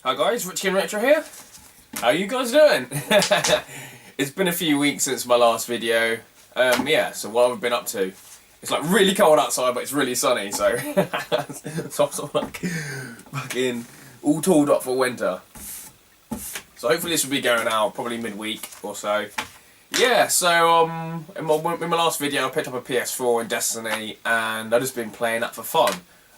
Hi guys, Richkingretro here. How you guys doing? It's been a few weeks since my last video. Yeah, so what have I been up to? It's like really cold outside, but it's really sunny, so so I'm sort of like fucking all tooled up for winter. So hopefully this will be going out probably midweek or so. Yeah, so in my last video I picked up a PS4 and Destiny, and I've just been playing that for fun.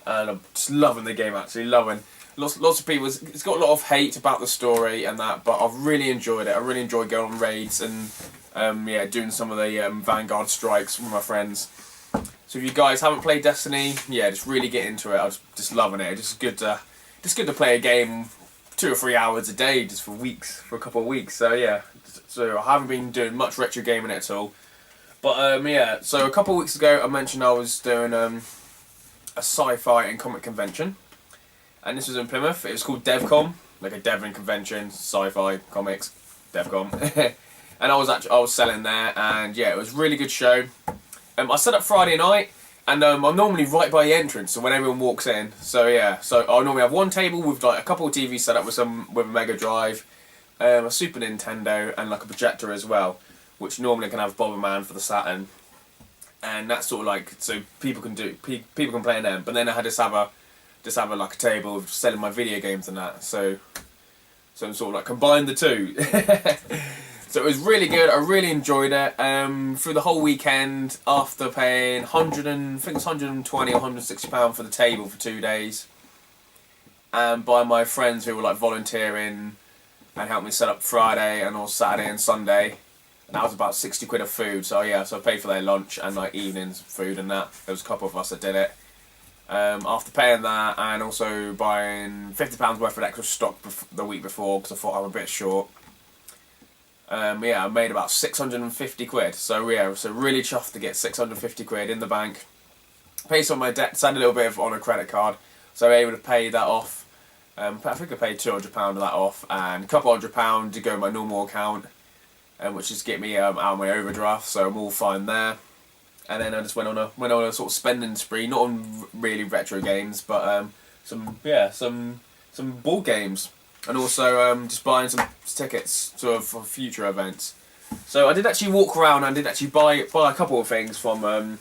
And I'm just loving the game, actually loving. Lots of people, it's got a lot of hate about the story and that, but I've really enjoyed it. I really enjoyed going on raids and yeah, doing some of the Vanguard strikes with my friends. So if you guys haven't played Destiny, yeah, just really get into it. I'm just loving it. It's just good to play a game 2 or 3 hours a day, just for a couple of weeks. So yeah, so I haven't been doing much retro gaming at all. But yeah, so a couple of weeks ago I mentioned I was doing a sci-fi and comic convention. And this was in Plymouth. It was called DevCon, like a Devon convention, sci-fi comics, DevCon. And I was selling there, and yeah, it was a really good show. I set up Friday night, and I'm normally right by the entrance, so when everyone walks in. So yeah, so I normally have one table with like a couple of TVs set up with a Mega Drive, a Super Nintendo, and like a projector as well, which normally can have Bomberman for the Saturn. And that's sort of like, so people can play in them. But then I had just have like a table of selling my video games and that, so I'm sort of like combined the two. So it was really good. I really enjoyed it. Through the whole weekend, after paying I think it was £120 or £160 for the table for 2 days, and by my friends who were like volunteering and helped me set up Friday and all Saturday and Sunday, and that was about 60 quid of food. So yeah, so I paid for their lunch and like evenings food and that. There was a couple of us that did it. After paying that and also buying £50 worth of extra stock the week before, because I thought I'm a bit short, yeah, I made about 650 quid. So yeah, so really chuffed to get 650 quid in the bank. Paid some of my debts, had a little bit on a credit card, so I was able to pay that off. I think I paid £200 of that off, and a couple £100 to go in my normal account, which is get me out of my overdraft, so I'm all fine there. And then I just went on a sort of spending spree, not on really retro games, but some board games, and also just buying some tickets sort of for future events. So I did actually walk around and did actually buy a couple of things from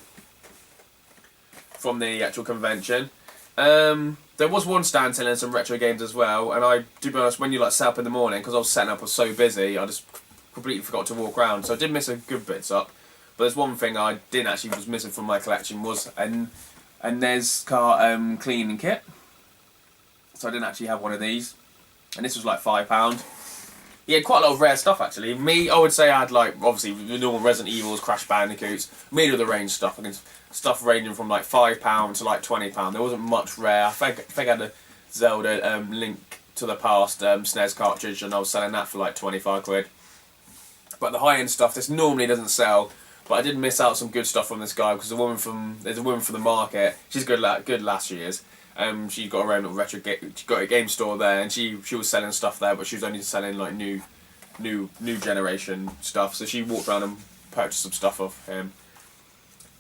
the actual convention. There was one stand selling some retro games as well, and to be honest, when you like set up in the morning, because I was setting up, I was so busy, I just completely forgot to walk around. So I did miss a good bits up. But there's one thing I was missing from my collection was a NES car cleaning kit. So I didn't actually have one of these, and this was like £5. He had quite a lot of rare stuff actually. I would say I had like obviously the normal Resident Evils, Crash Bandicoots, middle of the range stuff. Stuff ranging from like £5 to like £20. There wasn't much rare. I think I had a Zelda Link to the Past SNES cartridge, and I was selling that for like 25 quid. But the high end stuff, this normally doesn't sell. But I did miss out some good stuff from this guy, because there's a woman from the market. She's good last year's. She got her own little she got a game store there, and she was selling stuff there, but she was only selling like new generation stuff. So she walked around and purchased some stuff off him,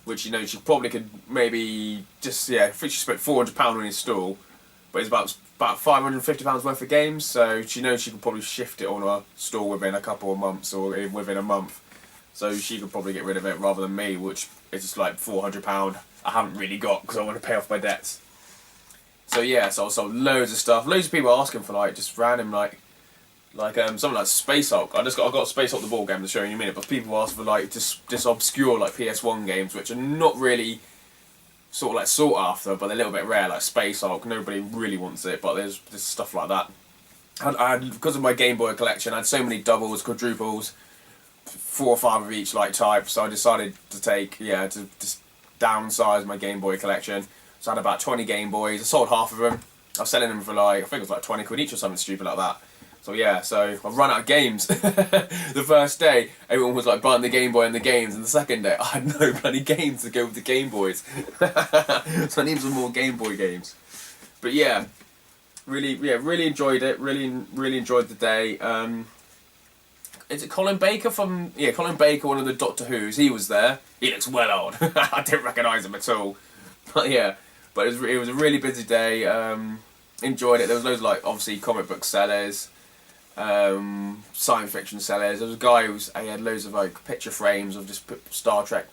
which she probably could maybe just I think she spent £400 on his stall, but it's about £550 worth of games. So she knows she could probably shift it on her stall within a couple of months or within a month. So she could probably get rid of it rather than me, which is just like £400 I haven't really got because I want to pay off my debts. So yeah, so I sold loads of stuff. Loads of people asking for like just random like something like Space Hulk. I got Space Hulk the board game to show you in a minute, but people ask for like just obscure like PS1 games, which are not really sort of like sought after, but they're a little bit rare, like Space Hulk. Nobody really wants it, but there's stuff like that. I had, because of my Game Boy collection, I had so many doubles, quadruples, 4 or 5 of each like type, so I decided to to just downsize my Game Boy collection. So I had about 20 Game Boys. I sold half of them. I was selling them for like, I think it was like 20 quid each or something stupid like that. So yeah, so I've run out of games. The first day, everyone was like buying the Game Boy and the games, and the second day, I had no bloody games to go with the Game Boys. So I need some more Game Boy games. But yeah, really enjoyed it. Really enjoyed the day. Is it Colin Baker Colin Baker, one of the Doctor Who's? He was there. He looks well old. I didn't recognise him at all. But yeah, it was a really busy day. enjoyed it. There was loads of, like, obviously comic book sellers, science fiction sellers. There was a guy he had loads of like picture frames of just Star Trek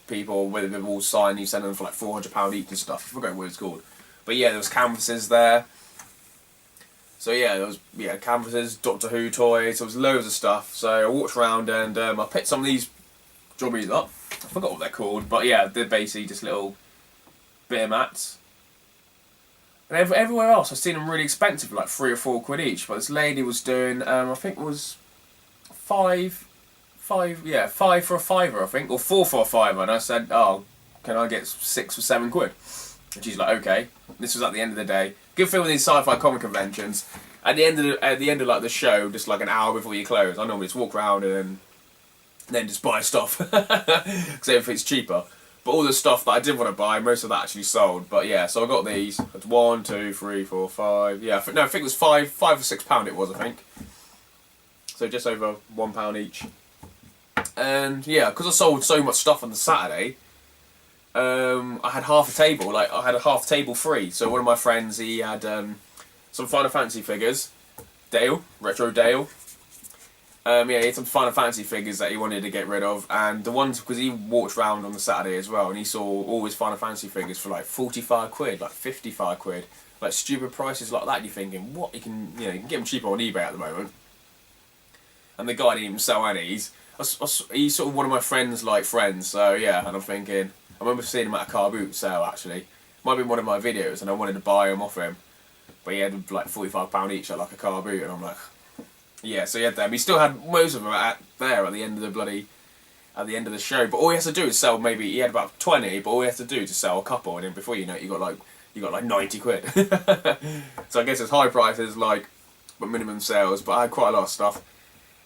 people with them all signed. He's selling them for like £400 each and stuff. I forgot what it's called, but yeah, there was canvases there. So yeah, there was canvases, Doctor Who toys. There was loads of stuff. So I walked around and I picked some of these jobbies up. I forgot what they're called, but yeah, they're basically just little beer mats. And everywhere else, I've seen them really expensive, like £3 or £4 each. But this lady was doing, I think it was five for a £5, I think, or 4 for a £5. And I said, "Oh, can I get 6 for £7?" And she's like, "Okay." This was at the end of the day. Good thing with these sci-fi comic conventions. At the end of like the show, just like an hour before you close, I normally just walk around and then just buy stuff because everything's cheaper. But all the stuff that I did want to buy, most of that actually sold. But yeah, so I got these. It's 1, 2, 3, 4, 5. Yeah, no, I think it was £5 or £6. It was, I think. So just over £1 each. And yeah, because I sold so much stuff on the Saturday, I had half a table. Like I had a half table free. So one of my friends, he had some Final Fantasy figures. Dale, Retro Dale. Yeah, he had some Final Fantasy figures that he wanted to get rid of, and the ones, because he walked around on the Saturday as well, and he saw all his Final Fantasy figures for like £45, like £55, like stupid prices like that. And you're thinking, what? You can get them cheaper on eBay at the moment. And the guy didn't even sell any. He's sort of one of my friends' friends. So yeah, and I'm thinking, I remember seeing him at a car boot sale actually. Might have been one of my videos, and I wanted to buy them off him, but he had like £45 each at like a car boot, and I'm like. Yeah, so he had them. He still had most of them at the end of the show. But all he has to do is sell. Maybe he had about 20, but all he has to do is sell a couple, and then before you know it, you got like £90. So I guess it's high prices, but minimum sales. But I had quite a lot of stuff.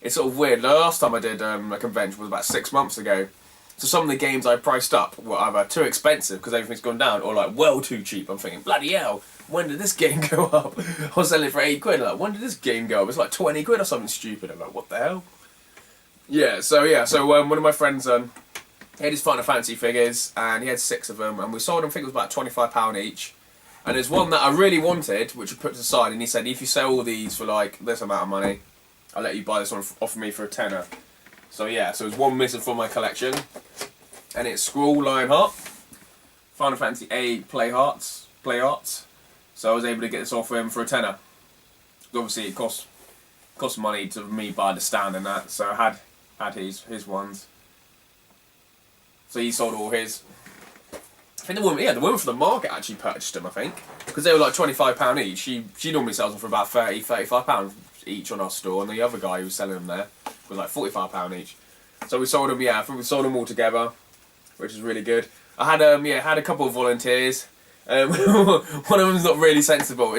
It's sort of weird. The last time I did a convention was about 6 months ago. So some of the games I priced up were either too expensive because everything's gone down, or like well too cheap. I'm thinking, bloody hell. When did this game go up? I was selling it for £8. Like, when did this game go up? It's like £20 or something stupid. I'm like, what the hell? So one of my friends, he had his Final Fantasy figures, and he had 6 of them, and we sold them. I think it was about £25 each. And there's one that I really wanted, which I put aside, and he said, if you sell all these for like this amount of money, I'll let you buy this one off me for £10. So yeah, so there's one missing from my collection, and it's Scroll Lionheart, Final Fantasy 8 Play Arts. So I was able to get this off him for £10. Obviously, it cost money to me by the stand and that. So I had his ones. So he sold all his. I think the woman from the market actually purchased them. I think because they were like £25 each. She normally sells them for about £35 each on our store, and the other guy who was selling them there was like £45 each. So we sold them. Yeah, I think we sold them all together, which is really good. I had had a couple of volunteers. One of them's not really sensible.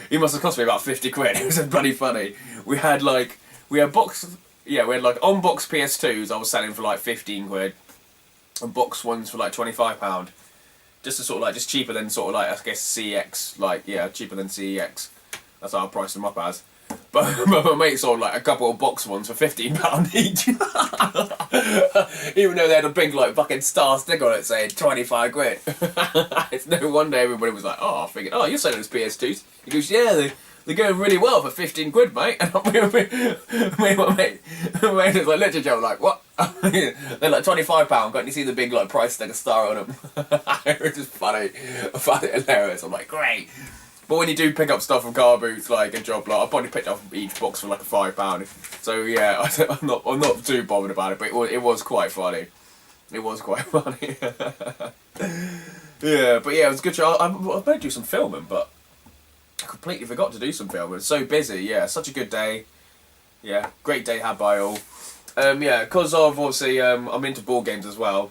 He must have cost me about £50. It was bloody funny. We had unboxed PS2s I was selling for like £15, and box ones for like £25. Just to sort of just cheaper than sort of I guess CEX, cheaper than CEX. That's how I priced them up as. But my mate sold like a couple of box ones for £15 each. Even though they had a big fucking star sticker on it saying £25. It's no wonder everybody was like, oh, I figured, oh, you're selling those PS2s. He goes, yeah, they're going really well for £15, mate. And my mate was like, literature, I'm like, what? They're like £25. Can't you see the big price sticker star on them? It was just funny. I found it hilarious. I'm like, great. But when you do pick up stuff from car boots, like a job lot, I probably picked up each box for like a £5. So yeah, I'm not too bothered about it, but it was quite funny. It was quite funny. Yeah, but yeah, it was a good show. I was going to do some filming, but I completely forgot to do some filming. It's so busy. Yeah, such a good day. Yeah, great day had by all. Yeah, because of obviously I'm into board games as well.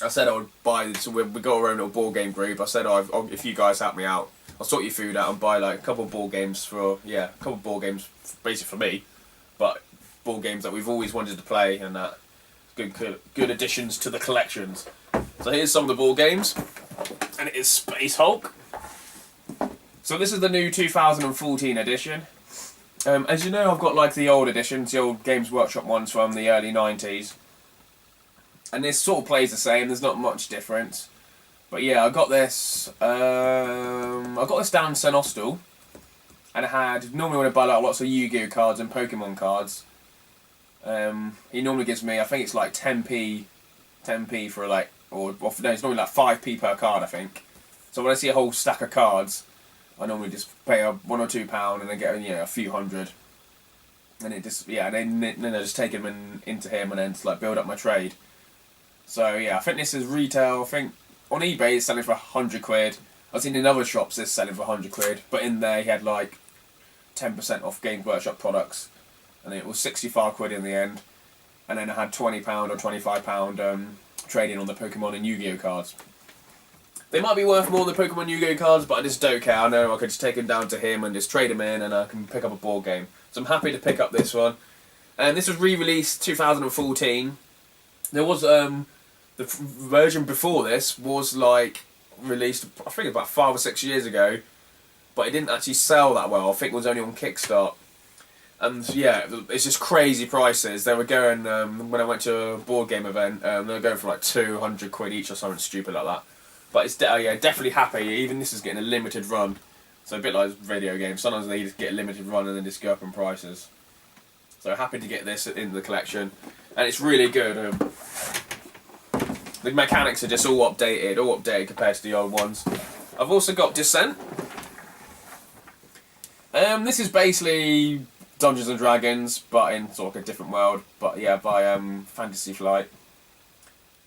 I said I would buy. So we got our own little board game group. I said, if you guys help me out, I'll sort your food out and buy a couple of board games basically for me, but board games that we've always wanted to play, and that good additions to the collections. So here's some of the board games, and it is Space Hulk. So this is the new 2014 edition. As you know, I've got the old editions, the old Games Workshop ones from the early 90s, and this sort of plays the same. There's not much difference. But yeah, I got this. I got this down in St Austell, and it had normally when I buy like lots of Yu-Gi-Oh cards and Pokemon cards. He normally gives me, I think it's like 10p for like, or no, it's normally like 5p per card, I think. So when I see a whole stack of cards, I normally just pay £1 or £2 and then get a few hundred, and it just and then I just take him into him and then just like build up my trade. So yeah, I think this is retail. I think on eBay it's selling for £100. I've seen in other shops it's selling for £100, but in there he had like 10% off Games Workshop products, and it was £65 in the end. And then I had £20 or £25 trading on the Pokemon and Yu-Gi-Oh cards. They might be worth more than the Pokemon Yu-Gi-Oh cards, but I just don't care. I know I could just take them down to him and just trade them in, and I can pick up a board game. So I'm happy to pick up this one. And this was re-released 2014. There was the version before this was like released, I think about 5 or 6 years ago, but it didn't actually sell that well. I think it was only on Kickstart. And yeah, it's just crazy prices. They were going, when I went to a board game event, they were going for like £200 each or something stupid like that. But it's yeah, definitely happy. Even this is getting a limited run. So a bit like video games. Sometimes they just get a limited run and then just go up in prices. So happy to get this in the collection. And it's really good. The mechanics are just all updated compared to the old ones. I've also got Descent. This is basically Dungeons and Dragons, but in sort of a different world. But yeah, by Fantasy Flight.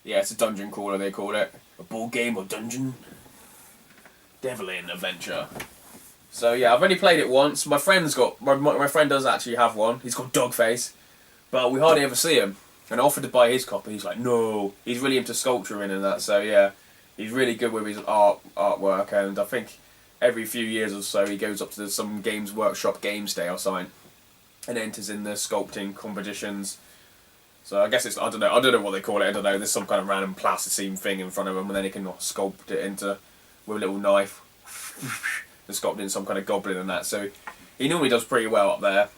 Yeah, it's a dungeon crawler, they call it. A board game or dungeon. Devilian adventure. So yeah, I've only played it once. My friend's got my friend does actually have one. He's got Dogface, but we hardly ever see him. And I offered to buy his copy. He's like, no. He's really into sculpturing and that. So yeah, he's really good with his artwork. And I think every few years or so he goes up to some Games Workshop Games Day or something, and enters in the sculpting competitions. So I guess it's I don't know what they call it. I don't know. There's some kind of random plasticine thing in front of him, and then he can sculpt it into with a little knife. And sculpt in some kind of goblin and that. So he normally does pretty well up there.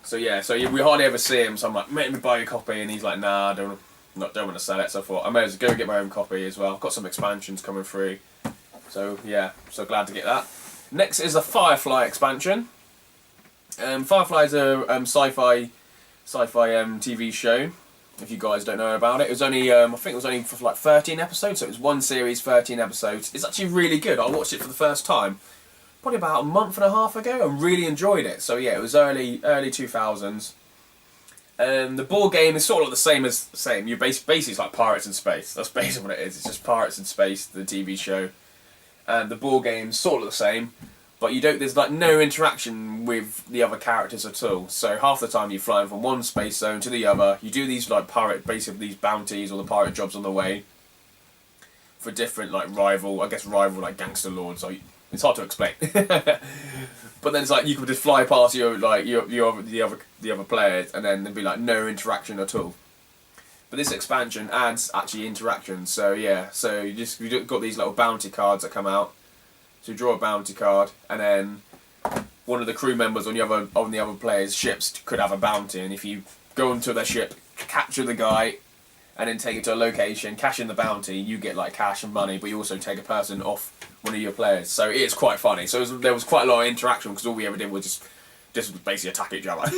So yeah, we hardly ever see him. So I'm like, let me buy a copy, and he's like, nah, I don't want to sell it. So I thought I may as well go get my own copy as well. I've got some expansions coming through. So yeah, so glad to get that. Next is a Firefly expansion. Firefly is a sci-fi TV show. If you guys don't know about it, it was only I think it was only for like 13 episodes. So it was one series, 13 episodes. It's actually really good. I watched it for the first time probably about a month and a half ago and really enjoyed it. So yeah, it was early 2000s. The board game is sort of the same. You're basically it's like Pirates in Space. That's basically what it is. It's just Pirates in Space, the TV show. And the board game's sort of the same. But there's like no interaction with the other characters at all. So half the time you're flying from one space zone to the other. You do these like basically these bounties or the pirate jobs on the way for different like rival like gangster lords. So it's hard to explain. But then it's like you could just fly past the other players, and then there'd be like no interaction at all. But this expansion adds actually interaction. So yeah, so you've got these little bounty cards that come out. So you draw a bounty card, and then one of the crew members on the other player's ships could have a bounty, and if you go into their ship, capture the guy, and then take it to a location, cash in the bounty, you get like cash and money, but you also take a person off one of your players. So it's quite funny. So there was quite a lot of interaction because all we ever did was just basically attack each other,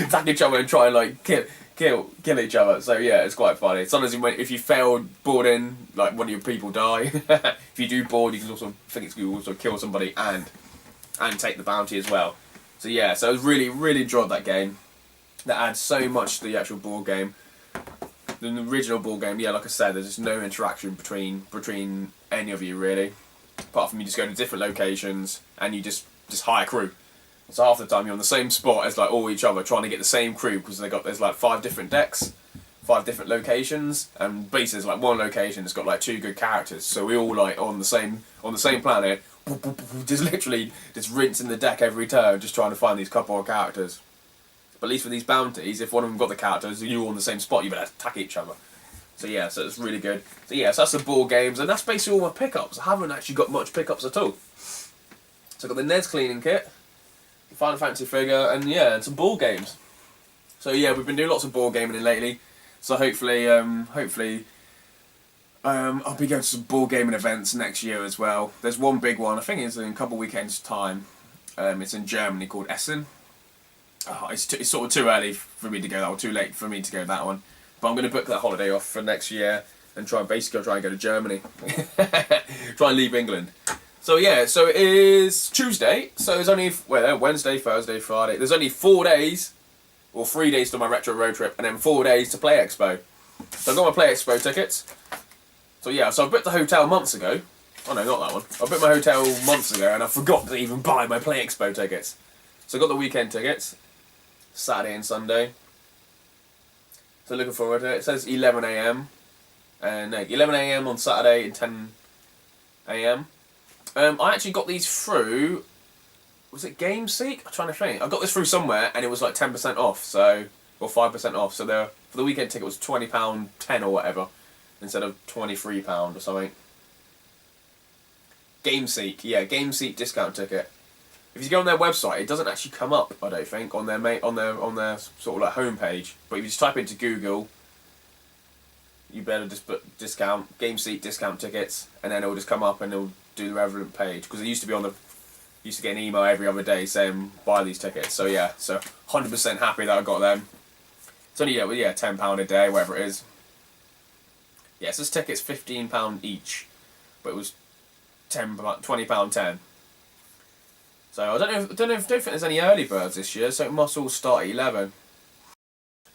attack each other and try and like kill each other. So yeah, it's quite funny. Sometimes if you fail boarding, like one of your people die. If you do board, you can also kill somebody and take the bounty as well. So yeah, so I was really enjoyed that game. That adds so much to the actual board game. The original board game, yeah, like I said, there's just no interaction between any of you really, apart from you just go to different locations and you just hire crew. So half the time you're on the same spot as like all each other, trying to get the same crew because there's like 5 different decks, 5 different locations, and basically there's like one location that's got like 2 good characters. So we all like on the same planet, just literally just rinsing the deck every turn, just trying to find these couple of characters. But at least with these bounties, if one of them got the characters, you're all on the same spot, you better attack each other. So yeah, so it's really good. So yeah, so that's the board games, and that's basically all my pickups. I haven't actually got much pickups at all. So I've got the Ned's cleaning kit, the Final Fantasy figure, and yeah, and some board games. So yeah, we've been doing lots of board gaming lately. So hopefully I'll be going to some board gaming events next year as well. There's one big one, I think it's in a couple of weekends' time. It's in Germany called Essen. It's sort of too early for me to go, or too late for me to go to that one. But I'm going to book that holiday off for next year and try and go to Germany. Try and leave England. So yeah, so it is Tuesday, so there's only, Wednesday, Thursday, Friday. There's only 4 days, or 3 days to my retro road trip, and then 4 days to Playexpo. So I got my Playexpo tickets. So yeah, so I booked the hotel months ago. Oh no, not that one. I booked my hotel months ago, and I forgot to even buy my Playexpo tickets. So I got the weekend tickets, Saturday and Sunday. So looking forward to it. It says 11 AM. And 11 AM on Saturday and 10 AM. I actually got these through, was it GameSeek? I'm trying to think. I got this through somewhere and it was like 10% off, so, or 5% off. So for the weekend ticket was £20, 10 or whatever, instead of £23 or something. GameSeek, yeah, GameSeek discount ticket. If you go on their website, it doesn't actually come up, I don't think, on their sort of like homepage. But if you just type into Google, you better just put discount, GameSeek discount tickets, and then it'll just come up and it'll do the relevant page, because it used to be used to get an email every other day saying buy these tickets. So yeah, so 100% happy that I got them. It's only £10 a day, whatever it is. Yeah, so this ticket's £15 each, but it was £20 10. So I don't think there's any early birds this year, so it must all start at 11.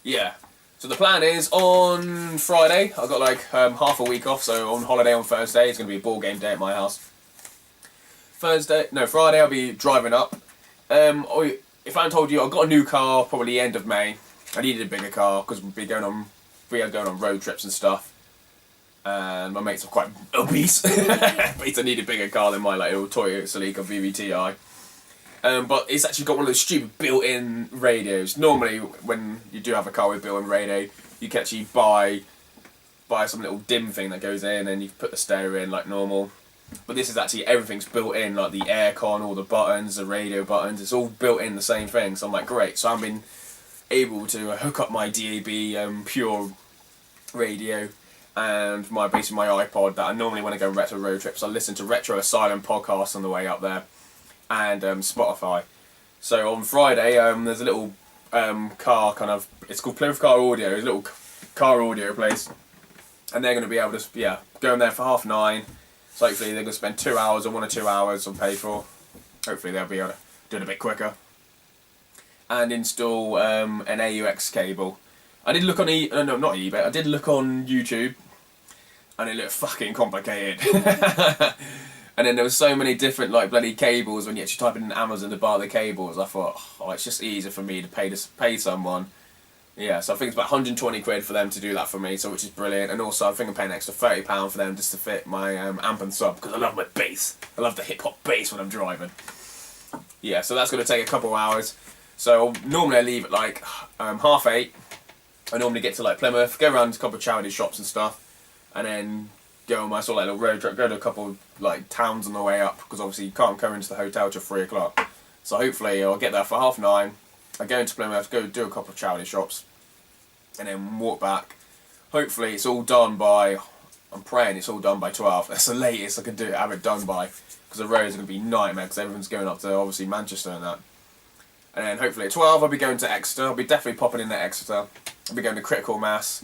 Yeah. So the plan is on Friday, I've got like half a week off, so on holiday on Thursday, it's going to be a ball game day at my house. Friday I'll be driving up. If I hadn't told you, I got a new car probably end of May. I needed a bigger car because we are going on road trips and stuff. And my mates are quite obese. Mates, I need a bigger car than my little Toyota Celica VVTi. But it's actually got one of those stupid built-in radios. Normally, when you do have a car with built-in radio, you can actually buy some little dim thing that goes in, and you can put the stereo in like normal. But this is actually, everything's built in, like the aircon, all the buttons, the radio buttons. It's all built in the same thing. So I'm like, great. So I've been able to hook up my DAB Pure radio and basically my iPod that I normally, when I go on retro road trips, I listen to Retro Asylum podcasts on the way up there. And Spotify. So on Friday, there's a little car it's called Plymouth Car Audio, it's a little car audio place, and they're going to be able to go in there for 9:30. So hopefully they're going to spend 2 hours or 1 or 2 hours on pay for. Hopefully they'll be able to do it a bit quicker. And install an AUX cable. I did look on not eBay. I did look on YouTube, and it looked fucking complicated. And then there was so many different like bloody cables when you actually type in Amazon to buy the cables. I thought, oh, it's just easier for me to pay someone. Yeah, so I think it's about 120 quid for them to do that for me, so which is brilliant. And also I think I'm paying an extra £30 for them just to fit my amp and sub, because I love my bass. I love the hip hop bass when I'm driving. Yeah, so that's going to take a couple of hours. So normally I leave at like 8:30. I normally get to like Plymouth, go around to a couple of charity shops and stuff, and then go on my sort of like little road trip, go to a couple of like towns on the way up, because obviously you can't come into the hotel till 3 o'clock. So hopefully I'll get there for 9:30. I go into Plymouth, go do a couple of charity shops, and then walk back. Hopefully it's all done by, I'm praying it's all done by 12. That's the latest I can have it done by, because the roads are going to be nightmare, because everyone's going up to obviously Manchester and that. And then hopefully at 12 I'll be going to Exeter. I'll be definitely popping in at Exeter. I'll be going to Critical Mass.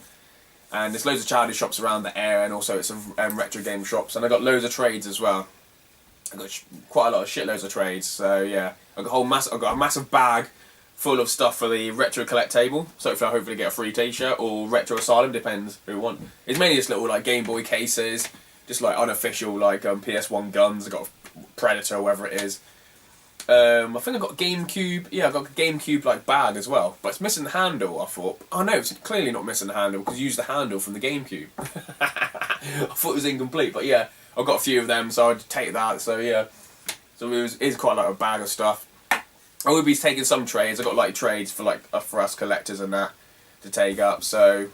And there's loads of charity shops around the area, and also it's some retro game shops. And I got loads of trades as well. I got quite a lot of shitloads of trades. So yeah, I got a massive bag full of stuff for the retro collect table. So if I hopefully get a free T-shirt or Retro Asylum, depends who you want. It's mainly just little like Game Boy cases, just like unofficial like PS1 guns. I got a Predator, whatever it is. I think I got a GameCube. Yeah, I got a GameCube like bag as well, but it's missing the handle. I thought, oh no, it's clearly not missing the handle because you used the handle from the GameCube. I thought it was incomplete, but yeah, I've got a few of them, so I'd take that. So yeah, so it's quite like a bag of stuff. I will be taking some trades. I got like trades for for us collectors and that to take up. So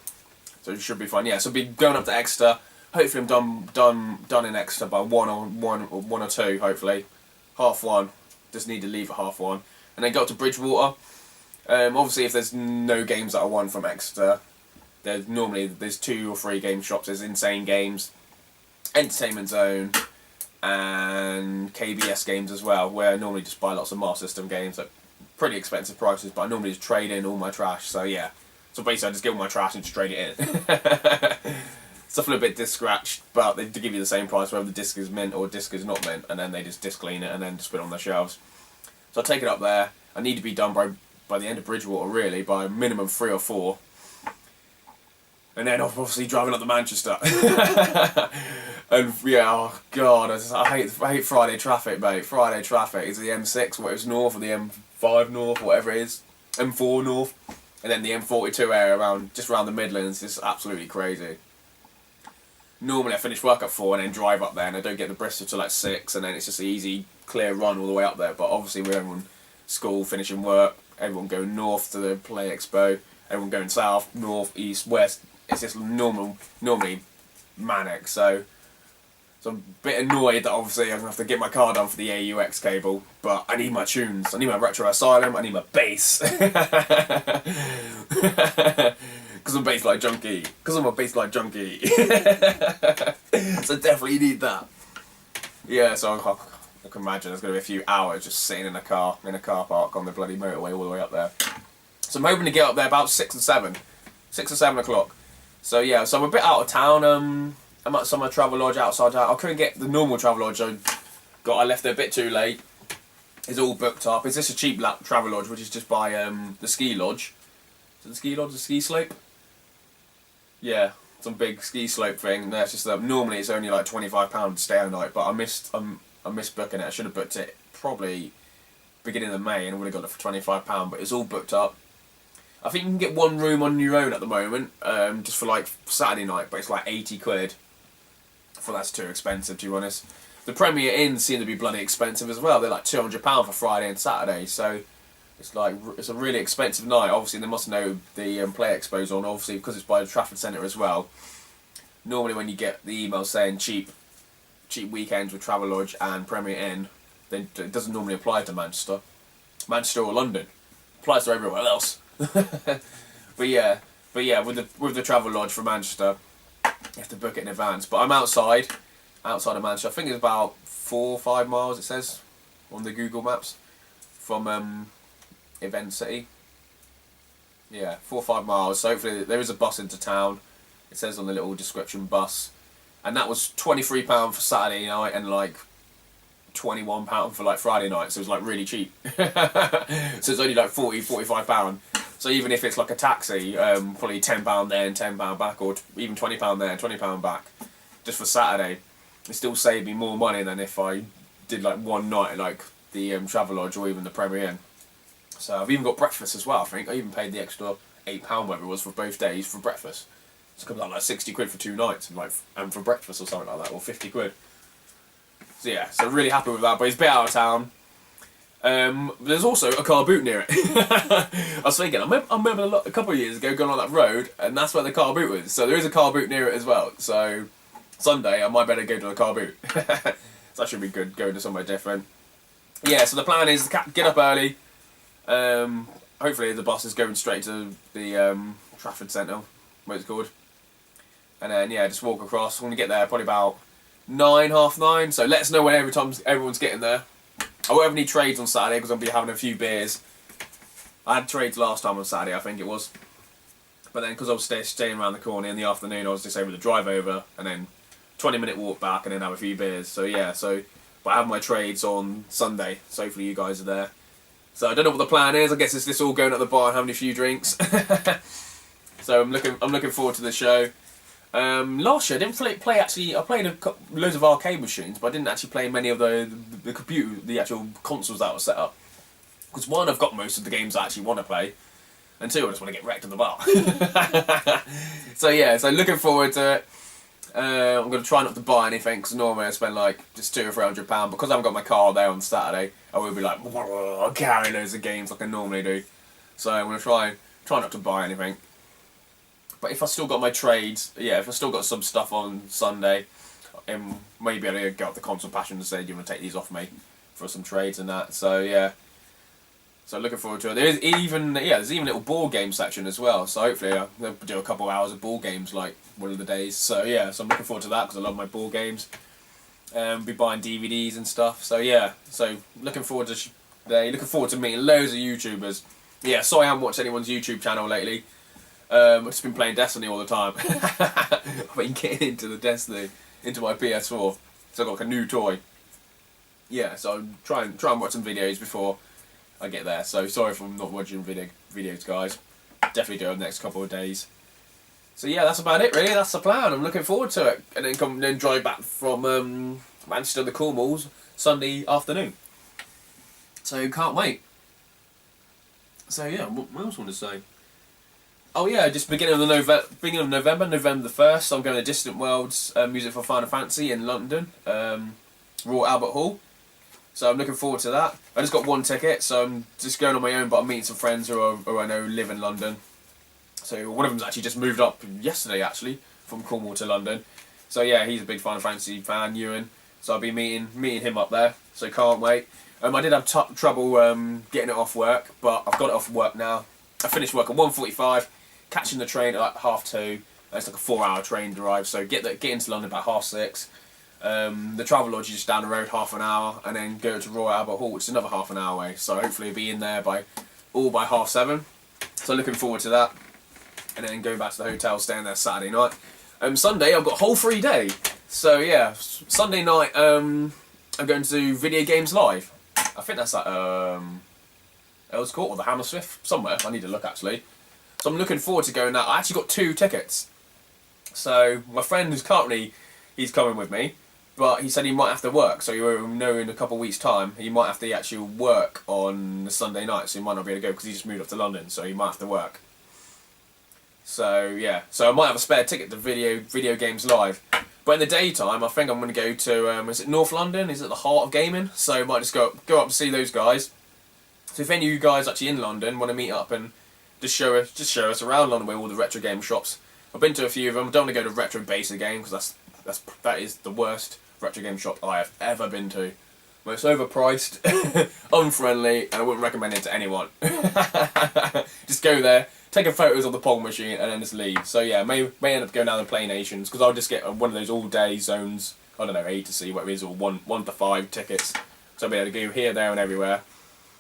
it should be fun. Yeah, so I'll be going up to Exeter. Hopefully I'm done in Exeter by 1 or 2. Hopefully, 1:30. Just need to leave at 1:30, and then go up to Bridgewater. Obviously, if there's no games that I want from Exeter, there's 2 or 3 game shops. There's Insane Games, Entertainment Zone, and KBS games as well, where I normally just buy lots of Master System games at pretty expensive prices, but I normally just trade in all my trash. So yeah, so basically I just get all my trash and just trade it in. Stuff a little bit disc scratched, but they give you the same price whether the disc is mint or disc is not mint, and then they just disc clean it and then just put it on their shelves. So I take it up there. I need to be done by the end of Bridgewater, really, by minimum 3 or 4. And then obviously driving up to Manchester. And yeah, oh god, I hate Friday traffic, mate. Friday traffic is the M6, what it was north, or the M5 north, whatever it is, M4 north, and then the M42 area just around the Midlands is absolutely crazy. Normally I finish work at 4 and then drive up there, and I don't get to Bristol till like 6, and then it's just an easy, clear run all the way up there. But obviously with everyone school, finishing work, everyone going north to the Playexpo, everyone going south, north, east, west, it's just normally manic. So I'm a bit annoyed that obviously I'm going to have to get my car done for the AUX cable, but I need my tunes. I need my Retro Asylum, I need my bass. Because I'm a bass like junkie. Because I'm a bass like junkie. So definitely need that. Yeah, so I can imagine there's going to be a few hours just sitting in a car park on the bloody motorway all the way up there. So I'm hoping to get up there about 6 or 7. 6 or 7 o'clock. So yeah, so I'm a bit out of town. I'm at some travel lodge outside town. I couldn't get the normal travel lodge. I left it a bit too late. It's all booked up. It's just a cheap travel lodge, which is just by the ski lodge. Is it the ski lodge, the ski slope? Yeah, some big ski slope thing. That's just normally it's only like £25 to stay a night, but I missed booking it. I should have booked it probably beginning of May and I would have got it for £25, but it's all booked up. I think you can get one room on your own at the moment, just for like Saturday night, but it's like 80 quid. I thought that's too expensive, to be honest. The Premier Inns seem to be bloody expensive as well. They're like £200 for Friday and Saturday, so it's a really expensive night. Obviously, they must know the Playexpo's on, obviously, because it's by the Trafford Centre as well. Normally, when you get the email saying cheap weekends with Travelodge and Premier Inn, then it doesn't normally apply to Manchester or London. It applies to everywhere else. but yeah, with the Travelodge for Manchester, you have to book it in advance. But I'm outside of Manchester. I think it's about 4 or 5 miles. It says on the Google Maps from Event City. Yeah, 4 or 5 miles. So hopefully there is a bus into town. It says on the little description bus, and that was £23 for Saturday night and like £21 for like Friday night. So it was like really cheap. So it's only like £45. So even if it's like a taxi, probably £10 there and £10 back, or even £20 there and £20 back, just for Saturday, it still saved me more money than if I did like one night like the Travelodge or even the Premier Inn. So I've even got breakfast as well. I think I even paid the extra £8 whatever it was for both days for breakfast. So it comes out like 60 quid for 2 nights, and for breakfast or something like that, or 50 quid. So yeah, so really happy with that. But it's a bit out of town. There's also a car boot near it. I was thinking, I remember a couple of years ago going on that road, and that's where the car boot was. So there is a car boot near it as well. So Sunday I might better go to the car boot. So that should be good, going to somewhere different. Yeah, so the plan is to get up early. Hopefully the bus is going straight to the Trafford Centre, what it's called. And then yeah, just walk across. I'm going to get there probably about 9, half 9. So let us know when everyone's getting there. I won't have any trades on Saturday because I'll be having a few beers. I had trades last time on Saturday, I think it was. But then because I was staying around the corner in the afternoon, I was just able to drive over and then 20-minute walk back and then have a few beers. So yeah, but I have my trades on Sunday, so hopefully you guys are there. So I don't know what the plan is. I guess it's just all going at the bar and having a few drinks. So I'm looking forward to the show. Last year I didn't play actually. I played loads of arcade machines, but I didn't actually play many of the actual consoles that were set up. Because one, I've got most of the games I actually want to play, and two, I just want to get wrecked at the bar. So yeah, so looking forward to it. I'm going to try not to buy anything because normally I spend like just £200 or £300. Because I haven't got my car there on Saturday, I will be like carrying loads of games like I normally do. So I'm going to try not to buy anything. But if I still got my trades, yeah, if I still got some stuff on Sunday, maybe I'll go up the Console Passion and say, do you want to take these off me for some trades and that. So yeah. So looking forward to it. There's even a little board game section as well. So hopefully they'll do a couple of hours of board games like one of the days. So yeah, so I'm looking forward to that because I love my board games. Be buying DVDs and stuff. So yeah, so looking forward to looking forward to meeting loads of YouTubers. Yeah, sorry I haven't watched anyone's YouTube channel lately. I've just been playing Destiny all the time. I've been getting into the Destiny, into my PS4. So I've got like a new toy. Yeah, so I'm try and watch some videos before I get there. So sorry if I'm not watching videos, guys. Definitely do it the next couple of days. So yeah, that's about it really. That's the plan. I'm looking forward to it, and then drive back from Manchester to Cornwall Sunday afternoon. So can't wait. So yeah, what else want to say? Oh yeah, just beginning of November, November the 1st, I'm going to Distant Worlds Music for Final Fantasy in London, Royal Albert Hall. So I'm looking forward to that. I just got one ticket, so I'm just going on my own, but I'm meeting some friends who I know live in London. So one of them's actually just moved up yesterday, actually, from Cornwall to London. So yeah, he's a big Final Fantasy fan, Ewan. So I'll be meeting him up there. So can't wait. I did have trouble getting it off work, but I've got it off work now. I finished work at 1:45, catching the train at like 2:30. It's like a 4-hour train drive, so get into London about 6:30. The travel lodge is just down the road, half an hour, and then go to Royal Albert Hall, which is another half an hour away. So hopefully I'll be in there by 7:30. So looking forward to that. And then going back to the hotel, staying there Saturday night. Sunday I've got a whole free day. So yeah, Sunday night I'm going to do Video Games Live. I think that's at Earls Court or the Hammersmith, somewhere. I need to look actually. So I'm looking forward to going that. I actually got 2 tickets. So my friend he's coming with me, but he said he might have to work. So you know in a couple of weeks' time he might have to actually work on the Sunday night. So he might not be able to go because he just moved up to London. So he might have to work. So yeah, so I might have a spare ticket to Video Games Live. But in the daytime, I think I'm going to go to, is it North London? Is it the heart of gaming? So I might just go up to see those guys. So if any of you guys actually in London want to meet up and just show us around London where all the retro game shops. I've been to a few of them. I don't want to go to Retro Base again because that is the worst retro game shop I have ever been to. Most overpriced, unfriendly, and I wouldn't recommend it to anyone. Just go there, take a photos of the pong machine, and then just leave. So yeah, may end up going down to Play Nations because I'll just get one of those all-day zones. I don't know, A to C, whatever it is, or 1 to 5 tickets. So I'll be able to go here, there, and everywhere.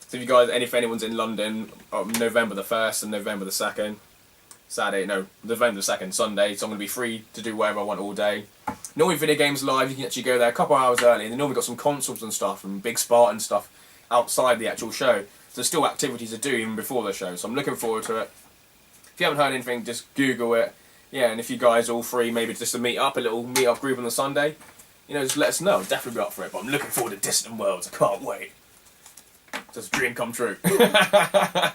So if you guys, if anyone's in London, November the 1st and November the 2nd, November the 2nd, Sunday, so I'm going to be free to do whatever I want all day. Normally Video Games Live, you can actually go there a couple of hours early, and they normally got some consoles and stuff, and big Spartan stuff outside the actual show. So there's still activities to do even before the show, so I'm looking forward to it. If you haven't heard anything, just Google it. Yeah, and if you guys are all free, maybe just to meet up, a little meet-up group on the Sunday, you know, just let us know. I'll definitely be up for it, but I'm looking forward to Distant Worlds. I can't wait. It's a dream come true. I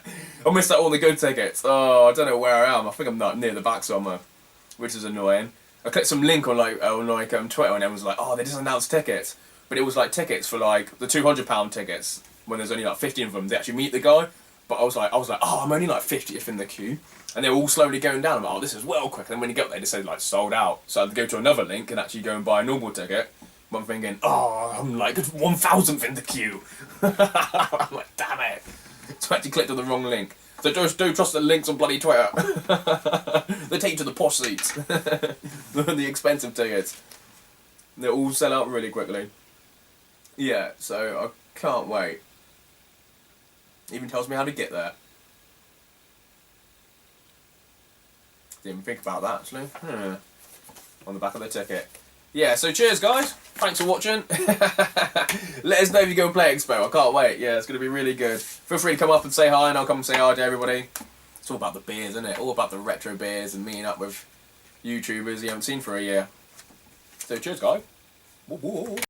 missed out all the good tickets. Oh, I don't know where I am. I think I'm not near the back somewhere, which is annoying. I clicked some link on Twitter and everyone was like, oh, they just announced tickets. But it was like tickets for like the £200 tickets when there's only like 50 of them. They actually meet the guy. But I was like, oh, I'm only like 50th in the queue. And they were all slowly going down. I'm like, oh, this is well quick. And then when you get there, they said like sold out. So I had to go to another link and actually go and buy a normal ticket. But I'm thinking, oh, I'm like 1,000th in the queue. I'm like, damn it. So I actually clicked on the wrong link. So don't trust the links on bloody Twitter. They take you to the posh seats. The expensive tickets. They all sell out really quickly. Yeah, so I can't wait. Even tells me how to get there. Didn't even think about that actually. On the back of the ticket. Yeah, so cheers guys. Thanks for watching. Let us know if you go and Playexpo. I can't wait. Yeah, it's going to be really good. Feel free to come up and say hi, and I'll come and say hi to everybody. It's all about the beers, isn't it? All about the retro beers and meeting up with YouTubers you haven't seen for a year. So cheers guys. Woo -woo.